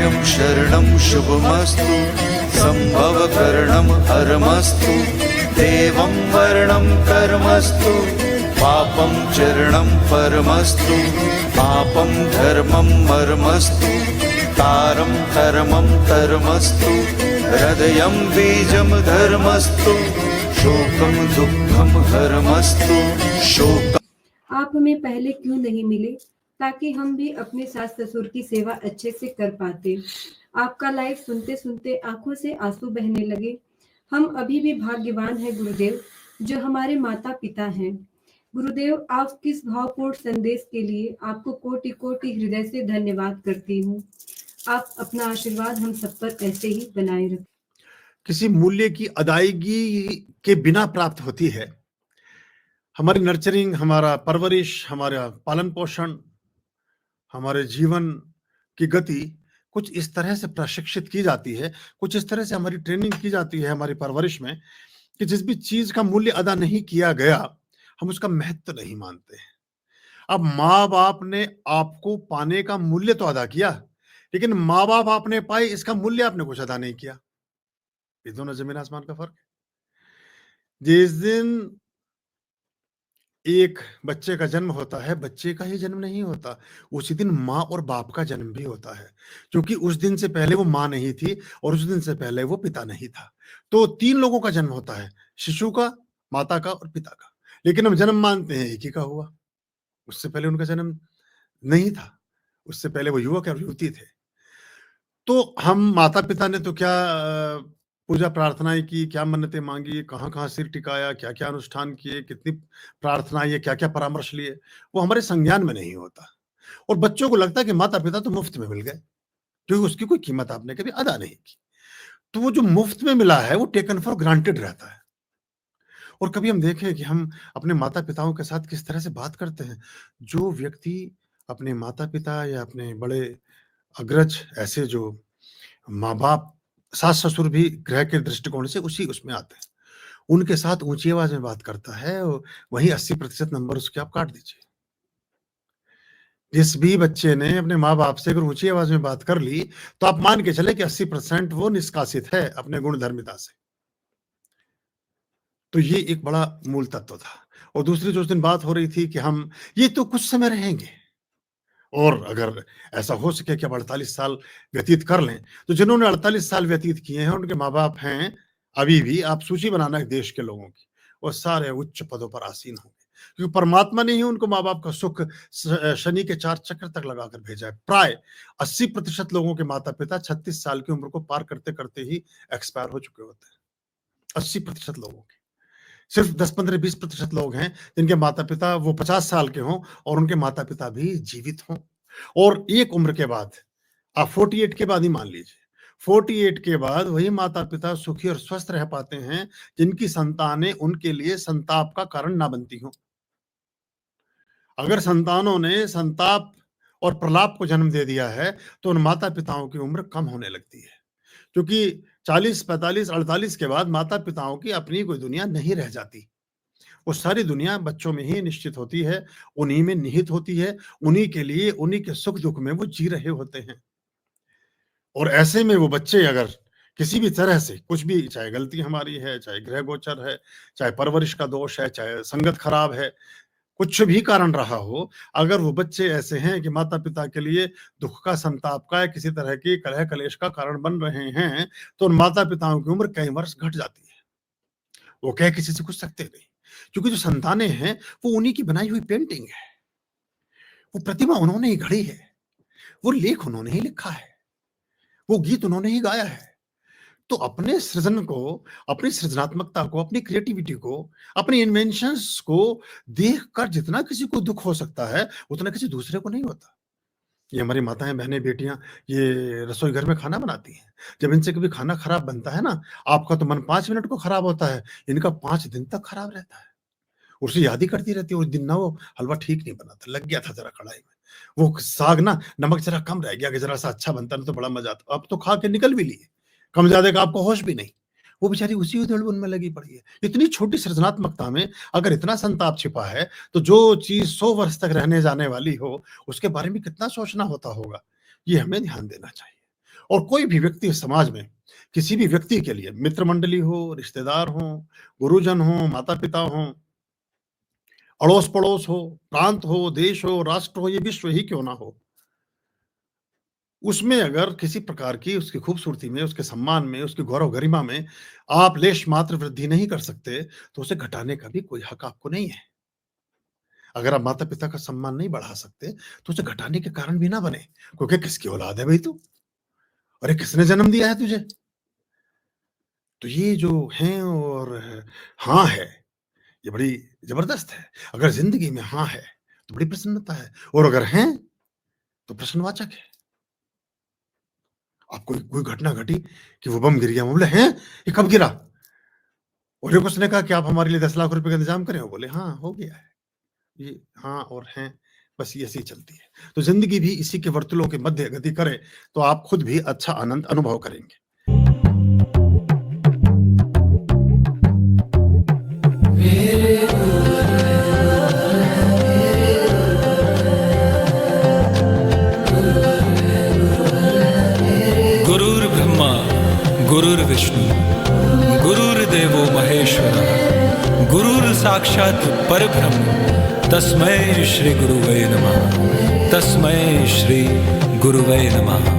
अभयं शरणं शुभमस्तु, संभवकरणं हरमस्तु, देवं वर्णं कर्मस्तु, पापं चरणं परमस्तु, पापं धर्मं मर्मस्तु, तारं कर्मं कर्मस्तु, हृदयं बीजं धर्मस्तु, शोकं दुःखं हरमस्तु, शोक। आप हमें पहले क्यों नहीं मिले ताकि हम भी अपने सास ससुर की सेवा अच्छे से कर पाते। आपका लाइव सुनते सुनते आंखों से आंसू बहने लगे। हम अभी भी भाग्यवान हैं गुरुदेव, जो हमारे माता पिता हैं। गुरुदेव, आप किस भावपूर्ण संदेश के लिए आपको कोटि कोटि हृदय से धन्यवाद करती हूँ। आप अपना आशीर्वाद हम सब पर ऐसे ही बनाए रखें। किसी मूल्य की अदायगी के बिना प्राप्त होती है। हमारी नर्चरिंग, हमारा परवरिश, हमारा पालन पोषण, हमारे जीवन की गति कुछ इस तरह से प्रशिक्षित की जाती है, कुछ इस तरह से हमारी ट्रेनिंग की जाती है हमारी परवरिश में, कि जिस भी चीज का मूल्य अदा नहीं किया गया हम उसका महत्व नहीं मानते हैं। अब माँ बाप ने आपको पाने का मूल्य तो अदा किया, लेकिन माँ बाप आपने पाए इसका मूल्य आपने कुछ अदा नहीं किया। ये दोनों जमीन आसमान का फर्क है। जिस दिन एक बच्चे का जन्म होता है, बच्चे का ही जन्म नहीं होता, उसी दिन माँ और बाप का जन्म भी होता है, क्योंकि उस दिन से पहले वो माँ नहीं थी और उस दिन से पहले वो पिता नहीं था। तो 3 लोगों का जन्म होता है, शिशु का, माता का और पिता का। लेकिन हम जन्म मानते हैं एक ही का हुआ, उससे पहले उनका जन्म नहीं था, उससे पहले वो युवक और युवती थे। तो हम माता पिता ने तो क्या पूजा प्रार्थनाएं की, क्या मन्नतें मांगी, कहाँ-कहाँ सिर टिकाया, क्या-क्या अनुष्ठान किए, कितनी प्रार्थनाएं, क्या-क्या परामर्श लिए, वो हमारे संज्ञान में नहीं होता। और बच्चों को लगता है कि माता पिता तो मुफ्त में मिल गए, क्योंकि उसकी कोई कीमत आपने कभी अदा नहीं की। तो वो जो मुफ्त में मिला है वो टेकन फॉर ग्रांटेड रहता है। और कभी हम देखें कि हम अपने माता पिताओं के साथ किस तरह से बात करते हैं। जो व्यक्ति अपने माता पिता या अपने बड़े अग्रज, ऐसे जो माँ बाप, सास ससुर भी ग्रह के दृष्टिकोण से उसी उसमें आते हैं, उनके साथ ऊंची आवाज में बात करता है, वही 80% नंबर उसके आप काट दीजिए। जिस भी बच्चे ने अपने माँ बाप से अगर ऊंची आवाज में बात कर ली, तो आप मान के चले कि 80% वो निष्कासित है अपने गुण धर्मिता से। तो ये एक बड़ा मूल तत्व था। और दूसरी जो उस दिन बात हो रही थी कि हम ये तो कुछ समय रहेंगे, और अगर ऐसा हो सके कि अब 48 साल व्यतीत कर लें, तो जिन्होंने 48 साल व्यतीत किए हैं उनके माँ बाप हैं अभी भी, आप सूची बनाना एक देश के लोगों की, वो सारे उच्च पदों पर आसीन होंगे, क्योंकि परमात्मा ने ही उनको माँ बाप का सुख शनि के 4 चक्र तक लगाकर भेजा है। प्राय 80% लोगों के माता पिता 36 साल की उम्र को पार करते करते ही एक्सपायर हो चुके होते हैं। 80% लोगों के, सिर्फ 10-15-20% लोग हैं जिनके माता पिता वो 50 साल के हों और उनके माता पिता भी जीवित हों। और एक उम्र के बाद, आप 48 के बाद ही मान लीजिए, 48 के बाद वही माता पिता सुखी और स्वस्थ रह पाते हैं जिनकी संतानें उनके लिए संताप का कारण ना बनती हों। अगर संतानों ने संताप और प्रलाप को जन्म दे दिया है तो उन माता पिताओं की उम्र कम होने लगती है, क्योंकि 40, 45, 48 के बाद माता पिताओं की अपनी कोई दुनिया नहीं रह जाती। वो सारी दुनिया बच्चों में ही निश्चित होती है, उन्हीं में निहित होती है, उन्हीं के लिए, उन्हीं के सुख दुख में वो जी रहे होते हैं। और ऐसे में वो बच्चे अगर किसी भी तरह से कुछ भी, चाहे गलती हमारी है, चाहे ग्रह गोचर है, चाहे परवरिश का दोष है, चाहे संगत खराब है, कुछ भी कारण रहा हो, अगर वो बच्चे ऐसे हैं कि माता पिता के लिए दुख का, संताप का या किसी तरह की कलह कलेश का कारण बन रहे हैं, तो उन माता पिताओं की उम्र कई वर्ष घट जाती है। वो कह किसी से कुछ सकते नहीं, क्योंकि जो संतानें हैं वो उन्हीं की बनाई हुई पेंटिंग है, वो प्रतिमा उन्होंने ही घड़ी है, वो लेख उन्होंने ही लिखा है, वो गीत उन्होंने ही गाया है। तो अपने सृजन को, अपनी सृजनात्मकता को, अपनी क्रिएटिविटी को, अपनी इन्वेंशंस को देखकर जितना किसी को दुख हो सकता है उतना किसी दूसरे को नहीं होता। ये हमारी माताएं, बहनें, बेटियां ये रसोई घर में खाना बनाती हैं, जब इनसे कभी खाना खराब बनता है ना, आपका तो मन 5 मिनट को खराब होता है, इनका 5 दिन तक खराब रहता है। उसे याद ही करती रहती है, उस दिन ना वो हलवा ठीक नहीं बना था, लग गया था जरा कढ़ाई में, वो साग ना नमक जरा कम रह गया, कि जरा सा अच्छा बनता ना तो बड़ा मजा आता। अब तो खा के निकल भी लिए, कम ज्यादा का आपको होश भी नहीं। वो बेचारी उसी उधेड़-बुन में लगी पड़ी है। इतनी छोटी सृजनात्मकता में अगर इतना संताप छिपा है, तो जो चीज 100 वर्ष तक रहने जाने वाली हो, उसके बारे में कितना सोचना होता होगा, ये हमें ध्यान देना चाहिए। और कोई भी व्यक्ति समाज में किसी भी व्यक्ति के लिए, मित्र मंडली हो, रिश्तेदार हो, गुरुजन हो, माता पिता हो, अड़ोस पड़ोस हो, प्रांत हो, देश हो, राष्ट्र हो, ये विश्व ही क्यों ना हो, उसमें अगर किसी प्रकार की उसकी खूबसूरती में, उसके सम्मान में, उसकी गौरव गरिमा में आप लेश मात्र वृद्धि नहीं कर सकते, तो उसे घटाने का भी कोई हक आपको नहीं है। अगर आप माता पिता का सम्मान नहीं बढ़ा सकते, तो उसे घटाने के कारण भी ना बने, क्योंकि किसकी औलाद है भाई तू, अरे किसने जन्म दिया है तुझे। तो ये जो है और हाँ है, ये बड़ी जबरदस्त है। अगर जिंदगी में हाँ है तो बड़ी प्रसन्नता है, और अगर हैं तो प्रश्नवाचक है। आप कोई घटना घटी कि वो बम गिर गया, बोले हैं ये कब गिरा, और एक उसने कहा कि आप हमारे लिए 10 लाख रुपए का इंतजाम करें, वो बोले हाँ हो गया है। ये हाँ और हैं, बस ये ऐसी चलती है। तो जिंदगी भी इसी के वर्तुलों के मध्य गति करे तो आप खुद भी अच्छा आनंद अनुभव करेंगे। गुरुर्ब्रह्मा गुरुर्विष्णु गुरुर्देवो महेश्वरः गुरुर्साक्षात् परब्रह्म तस्मै श्री गुरुवे नमः। तस्मै श्री गुरुवे नमः।